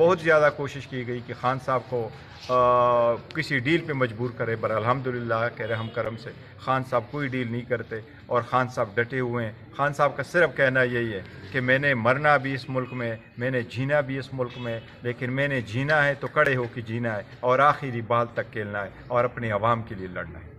बहुत ज़्यादा कोशिश की गई कि खान साहब को किसी डील पे मजबूर करे, पर अल्हम्दुलिल्लाह के रहम करम से खान साहब कोई डील नहीं करते और खान साहब डटे हुए हैं। खान साहब का सिर्फ कहना यही है कि मैंने मरना भी इस मुल्क में, मैंने जीना भी इस मुल्क में, लेकिन मैंने जीना है तो कड़े होकर जीना है और आखिरी बाल तक खेलना है और अपने अवाम के लिए लड़ना है।